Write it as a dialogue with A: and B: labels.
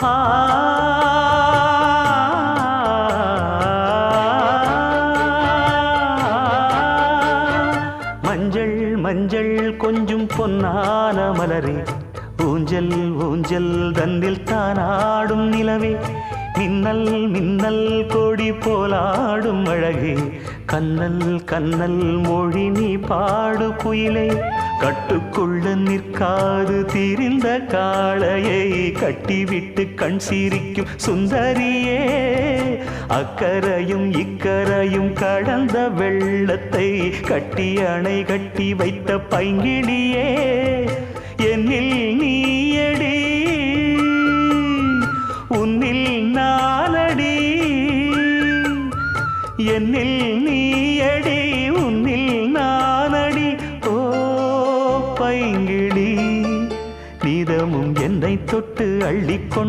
A: ஆ மஞ்சள் மஞ்சள் கொஞ்சம் பொன்னான மலரே, ஊஞ்சல் ஊஞ்சல் தன்னில் தானாடும் நிலவே, மின்னல் மின்னல் கொடி போலாடும் அழகே, கண்ணல் கண்ணல் மொழி நீ பாடு குயிலே, கட்டுக்குள்ள நிற்காது திரிந்த காளையை கட்டிவிட்டு கண் சிரிக்கும் சுந்தரியே, அக்கரையும் இக்கரையும் கடந்த வெள்ளத்தை கட்டி அணை கட்டி வைத்த பைங்கிளியே, என்னில் நீயடி உன்னில் நானடி, என்னில் நீயடி உன்னில் நானடி. ஓ பைங்கிளி, நீதமும் என்னை தொட்டு அள்ளிக்கொண்டு